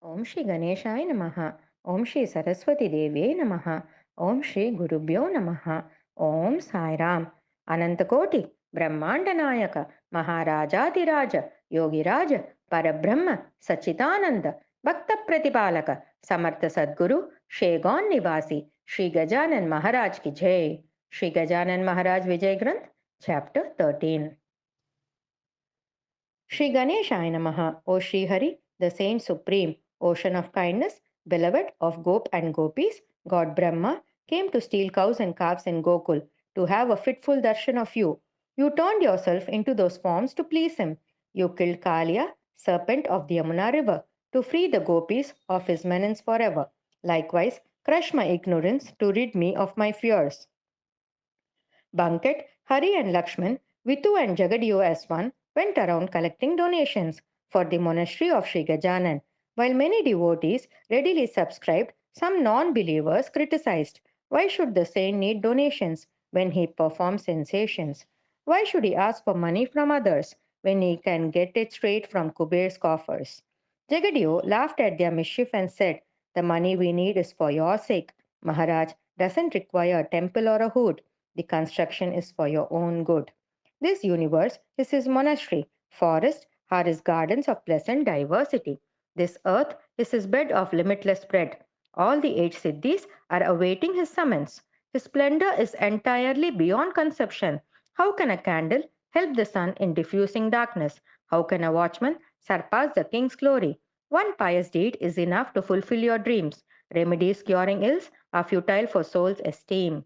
Om Shri Ganeshaya Namaha. Om Shri Saraswati Devyai Namaha. Om Shri Gurubhyo Namaha. Om Sai Ram. Anantakoti Brahmandanayaka Maharajadiraja Yogiraja Parabrahma Sachitananda Bhakta Pratipalaka Samartha Sadguru Shegon Nivasi Shri Gajanan Maharaj Ki Jai. Shri Gajanan Maharaj Vijay Granth, Chapter 13. Shri Ganeshaya Namaha, O Shri Hari, the Saint Supreme, Ocean of Kindness, beloved of Gop and Gopis, God Brahma, came to steal cows and calves in Gokul to have a fitful darshan of you. You turned yourself into those forms to please him. You killed Kalia, serpent of the Yamuna river, to free the gopis of his menace forever. Likewise, crush my ignorance to rid me of my fears. Bankat, Hari and Lakshman, Vitu and Jagadiyo as one, went around collecting donations for the monastery of Sri Gajanan. While many devotees readily subscribed, some non believers criticized. Why should the saint need donations when he performs sensations? Why should he ask for money from others when he can get it straight from Kuber's coffers? Jagadiyo laughed at their mischief and said, "The money we need is for your sake. Maharaj doesn't require a temple or a hood. The construction is for your own good. This universe is his monastery. Forests are his gardens of pleasant diversity. This earth is his bed of limitless spread. All the eight siddhis are awaiting his summons. His splendor is entirely beyond conception. How can a candle help the sun in diffusing darkness? How can a watchman surpass the king's glory? One pious deed is enough to fulfill your dreams. Remedies curing ills are futile for soul's esteem.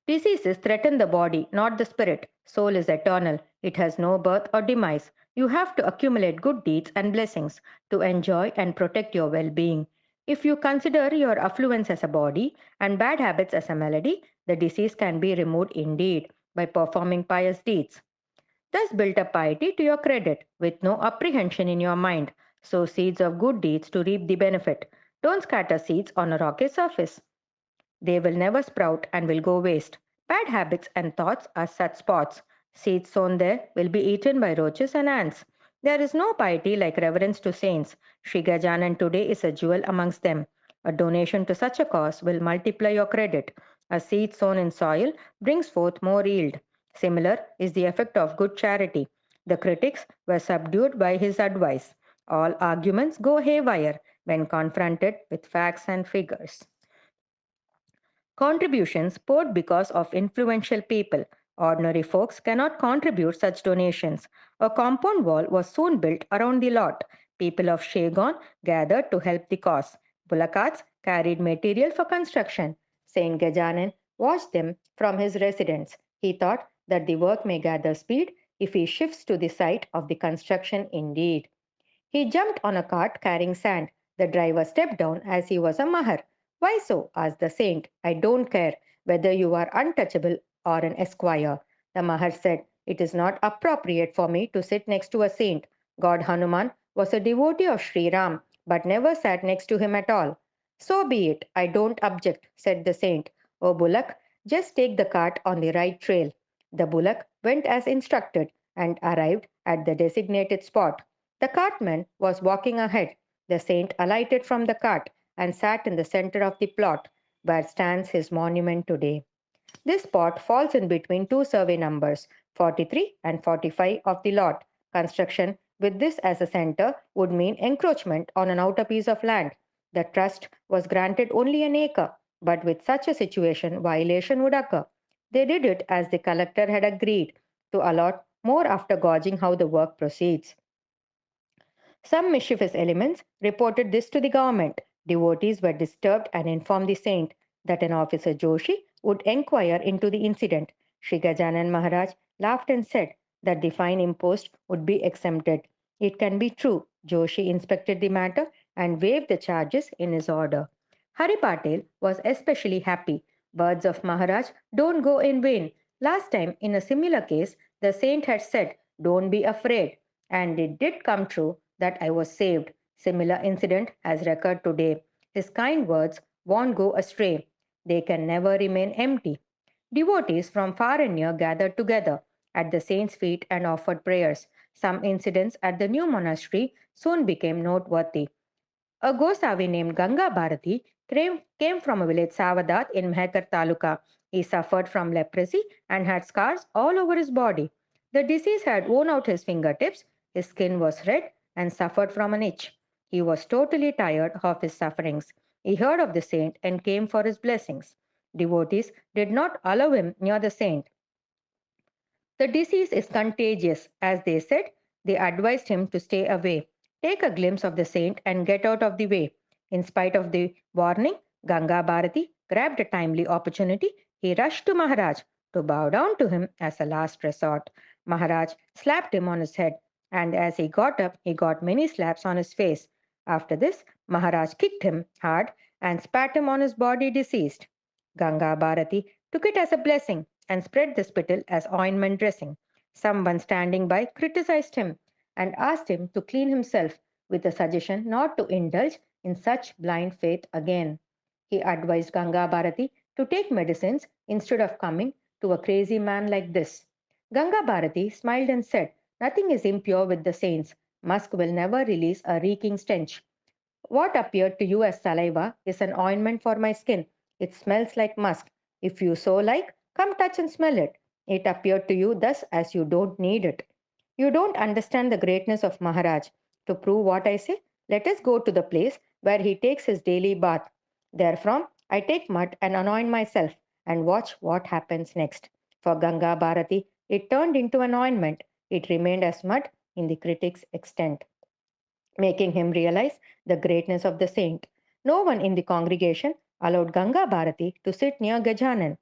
Diseases threaten the body, not the spirit. Soul is eternal. It has no birth or demise. You have to accumulate good deeds and blessings to enjoy and protect your well being. If you consider your affluence as a body and bad habits as a malady, the disease can be removed indeed by performing pious deeds. Thus build up piety to your credit, with no apprehension in your mind. Sow seeds of good deeds to reap the benefit. Don't scatter seeds on a rocky surface. They will never sprout and will go waste. Bad habits and thoughts are such spots. Seeds sown there will be eaten by roaches and ants. There is no piety like reverence to saints. Sri Gajanan today is a jewel amongst them. A donation to such a cause will multiply your credit. A seed sown in soil brings forth more yield. Similar is the effect of good charity. The critics were subdued by his advice. All arguments go haywire when confronted with facts and figures. Contributions poured because of influential people. Ordinary folks cannot contribute such donations. A compound wall was soon built around the lot. People of Shagon gathered to help the cause. Bullock carried material for construction. Saint Gajanan watched them from his residence. He thought that the work may gather speed if he shifts to the site of the construction indeed. He jumped on a cart carrying sand. The driver stepped down as he was a mahar. Why so? Asked the saint. I don't care whether you are untouchable or an esquire. The mahar said, it is not appropriate for me to sit next to a saint. God Hanuman was a devotee of Sri Ram, but never sat next to him at all. So be it, I don't object, said the saint. O bullock, just take the cart on the right trail. The bullock went as instructed and arrived at the designated spot. The cartman was walking ahead. The saint alighted from the cart and sat in the center of the plot where stands his monument today. This spot falls in between two survey numbers, 43 and 45 of the lot. Construction with this as a center would mean encroachment on an outer piece of land. The trust was granted only an acre, but with such a situation, violation would occur. They did it as the collector had agreed to allot more after gauging how the work proceeds. Some mischievous elements reported this to the government. Devotees were disturbed and informed the saint that an officer Joshi would inquire into the incident. Sri Gajanan Maharaj laughed and said that the fine imposed would be exempted. It can be true. Joshi inspected the matter and waived the charges in his order. Hari Patel was especially happy. Words of Maharaj don't go in vain. Last time, in a similar case, the saint had said, don't be afraid. And it did come true that I was saved. Similar incident has recurred today. His kind words won't go astray. They can never remain empty. Devotees from far and near gathered together at the saint's feet and offered prayers. Some incidents at the new monastery soon became noteworthy. A Gosavi named Ganga Bharati came from a village Savadat in Mehkar Taluka. He suffered from leprosy and had scars all over his body. The disease had worn out his fingertips, his skin was red and suffered from an itch. He was totally tired of his sufferings. He heard of the saint and came for his blessings. Devotees did not allow him near the saint. The disease is contagious, as they said. They advised him to stay away. Take a glimpse of the saint and get out of the way. In spite of the warning, Ganga Bharati grabbed a timely opportunity. He rushed to Maharaj to bow down to him as a last resort. Maharaj slapped him on his head, and as he got up, he got many slaps on his face. After this, Maharaj kicked him hard and spat him on his body deceased. Ganga Bharati took it as a blessing and spread the spittle as ointment dressing. Someone standing by criticized him and asked him to clean himself with a suggestion not to indulge in such blind faith again. He advised Ganga Bharati to take medicines instead of coming to a crazy man like this. Ganga Bharati smiled and said, "Nothing is impure with the saints. Musk will never release a reeking stench. What appeared to you as saliva is an ointment for my skin. It smells like musk. If you so like, come touch and smell it. It appeared to you thus as you don't need it. You don't understand the greatness of Maharaj. To prove what I say, let us go to the place where he takes his daily bath. Therefrom, I take mud and anoint myself and watch what happens next." For Ganga Bharati, it turned into an ointment. It remained as mud in the critic's extent, making him realize the greatness of the saint. No one in the congregation allowed Ganga Bharati to sit near Gajanan.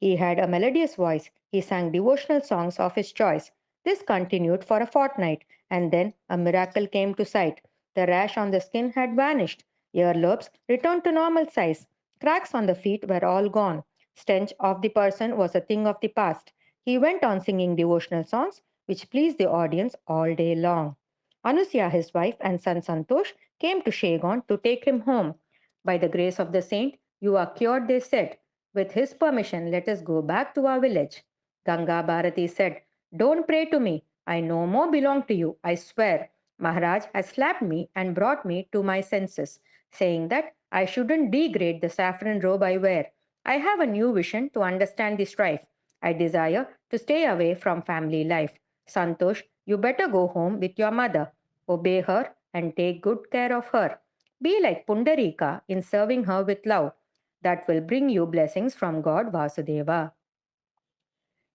He had a melodious voice. He sang devotional songs of his choice. This continued for a fortnight, and then a miracle came to sight. The rash on the skin had vanished. Earlobes returned to normal size. Cracks on the feet were all gone. Stench of the person was a thing of the past. He went on singing devotional songs, which pleased the audience all day long. Anusya, his wife, and son Santosh came to Shegon to take him home. By the grace of the saint, you are cured, they said. With his permission, let us go back to our village. Ganga Bharati said, "Don't pray to me. I no more belong to you, I swear. Maharaj has slapped me and brought me to my senses, saying that I shouldn't degrade the saffron robe I wear. I have a new vision to understand the strife. I desire to stay away from family life. Santosh, you better go home with your mother. Obey her and take good care of her. Be like Pundarika in serving her with love. That will bring you blessings from God Vasudeva.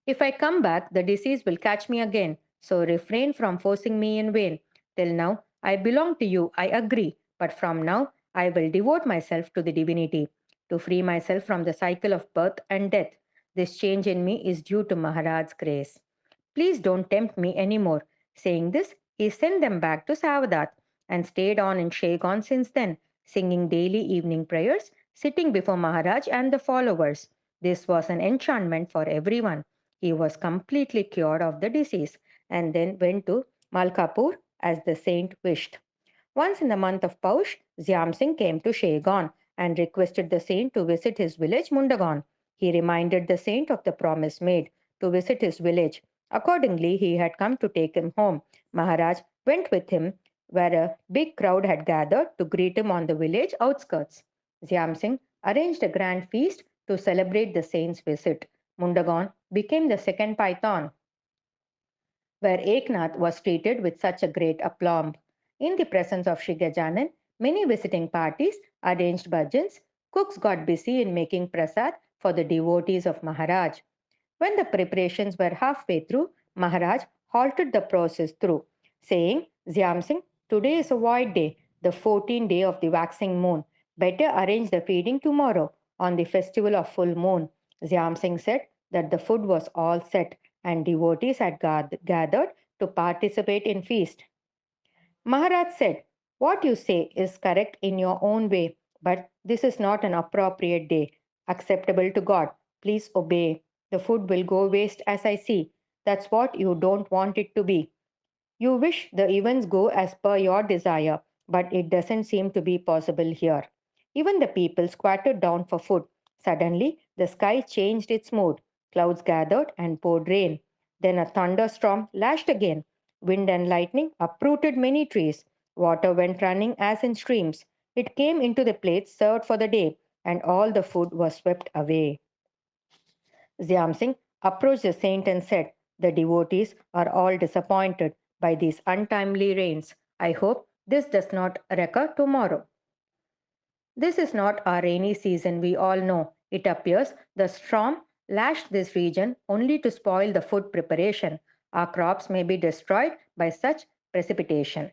If I come back, the disease will catch me again. So refrain from forcing me in vain. Till now, I belong to you, I agree. But from now, I will devote myself to the divinity, to free myself from the cycle of birth and death. This change in me is due to Maharaj's grace. Please don't tempt me any more." Saying this, he sent them back to Savadat and stayed on in Shegon since then, singing daily evening prayers, sitting before Maharaj and the followers. This was an enchantment for everyone. He was completely cured of the disease and then went to Malkapur as the saint wished. Once in the month of Paush, Zyam Singh came to Shegon and requested the saint to visit his village Mundagon. He reminded the saint of the promise made to visit his village. Accordingly, he had come to take him home. Maharaj went with him where a big crowd had gathered to greet him on the village outskirts. Zyam Singh arranged a grand feast to celebrate the saint's visit. Mundagon became the second Python where Eknath was treated with such a great aplomb. In the presence of Shri Gajanan, many visiting parties arranged bhajans. Cooks got busy in making prasad for the devotees of Maharaj. When the preparations were halfway through, Maharaj halted the process through, saying, "Zyam Singh, today is a void day, the 14th day of the waxing moon. Better arrange the feeding tomorrow on the festival of full moon." Zyam Singh said that the food was all set and devotees had gathered to participate in feast. Maharaj said, "What you say is correct in your own way, but this is not an appropriate day, acceptable to God. Please obey. The food will go waste as I see. That's what you don't want it to be. You wish the events go as per your desire, but it doesn't seem to be possible here." Even the people squatted down for food. Suddenly, the sky changed its mood. Clouds gathered and poured rain. Then a thunderstorm lashed again. Wind and lightning uprooted many trees. Water went running as in streams. It came into the plates served for the day, and all the food was swept away. Zyam Singh approached the saint and said, "The devotees are all disappointed by these untimely rains. I hope this does not recur tomorrow." This is not our rainy season, we all know. It appears the storm lashed this region only to spoil the food preparation. Our crops may be destroyed by such precipitation.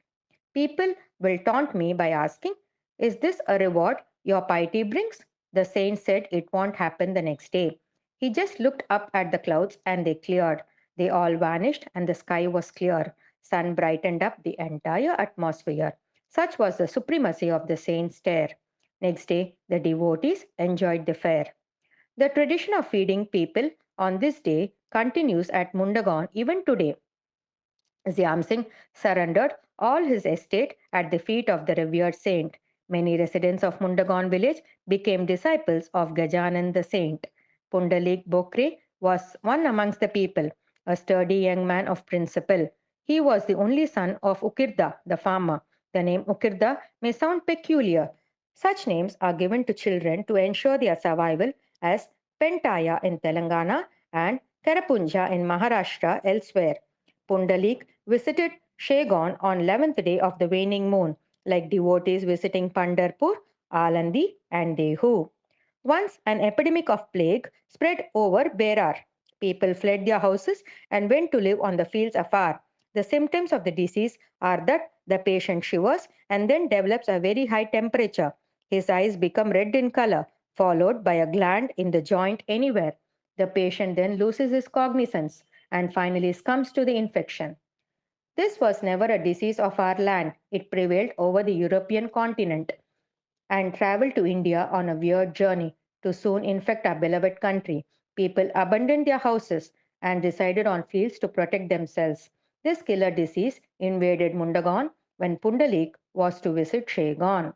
People will taunt me by asking, "Is this a reward your piety brings?" The saint said it won't happen the next day. He just looked up at the clouds and they cleared. They all vanished and the sky was clear. Sun brightened up the entire atmosphere. Such was the supremacy of the saint's stare. Next day, the devotees enjoyed the fair. The tradition of feeding people on this day continues at Mundagon even today. Zyam Singh surrendered all his estate at the feet of the revered saint. Many residents of Mundagon village became disciples of Gajanan the saint. Pundalik Bokre was one amongst the people, a sturdy young man of principle. He was the only son of Ukirda, the farmer. The name Ukirda may sound peculiar. Such names are given to children to ensure their survival, as Pentaya in Telangana and Karapunja in Maharashtra elsewhere. Pundalik visited Shegon on 11th day of the waning moon, like devotees visiting Pandarpur, Alandi, and Dehu. Once an epidemic of plague spread over Berar. People fled their houses and went to live on the fields afar. The symptoms of the disease are that the patient shivers and then develops a very high temperature. His eyes become red in color, followed by a gland in the joint anywhere. The patient then loses his cognizance and finally succumbs to the infection. This was never a disease of our land. It prevailed over the European continent and traveled to India on a weird journey to soon infect our beloved country. People abandoned their houses and decided on fields to protect themselves. This killer disease invaded Mundagon when Pundalik was to visit Shegon.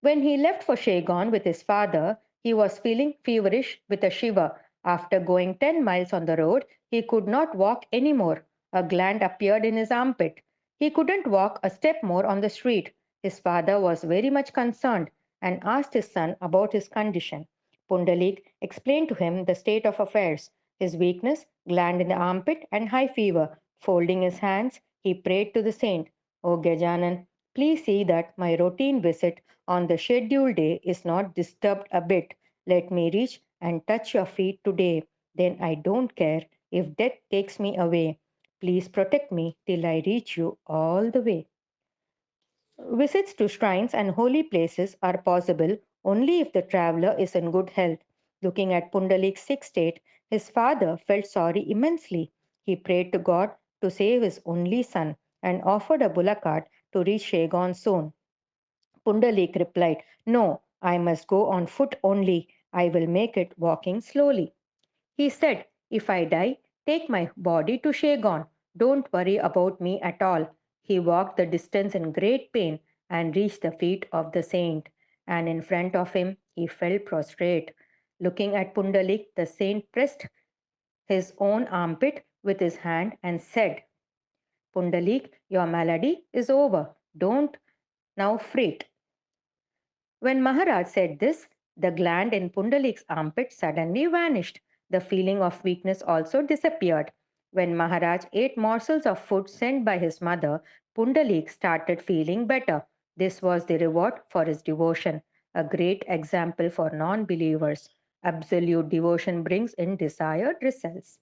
When he left for Shegon with his father, he was feeling feverish with a shiver. After going 10 miles on the road, he could not walk anymore. A gland appeared in his armpit. He couldn't walk a step more on the street. His father was very much concerned and asked his son about his condition. Pundalik explained to him the state of affairs, his weakness, gland in the armpit, and high fever. Folding his hands, he prayed to the saint, "O Gajanan, please see that my routine visit on the scheduled day is not disturbed a bit. Let me reach and touch your feet today. Then I don't care if death takes me away. Please protect me till I reach you all the way." Visits to shrines and holy places are possible only if the traveler is in good health. Looking at Pundalik's sick state, his father felt sorry immensely. He prayed to God to save his only son and offered a bullock cart to reach Shegon soon. Pundalik replied, "No, I must go on foot only. I will make it walking slowly." He said, "If I die, take my body to Shegon. Don't worry about me at all." He walked the distance in great pain and reached the feet of the saint. And in front of him, he fell prostrate. Looking at Pundalik, the saint pressed his own armpit with his hand and said, "Pundalik, your malady is over. Don't now fret." When Maharaj said this, the gland in Pundalik's armpit suddenly vanished. The feeling of weakness also disappeared. When Maharaj ate morsels of food sent by his mother, Pundalik started feeling better. This was the reward for his devotion, a great example for non believers. Absolute devotion brings in desired results.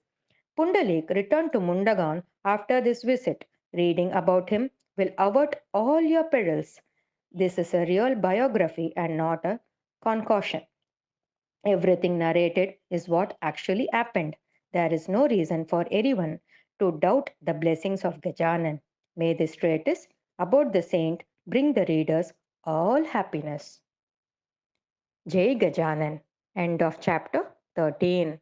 Pundalik returned to Mundagan after this visit. Reading about him will avert all your perils. This is a real biography and not a concoction. Everything narrated is what actually happened. There is no reason for anyone to doubt the blessings of Gajanan. May this treatise about the saint bring the readers all happiness. Jai Gajanan. End of chapter 13.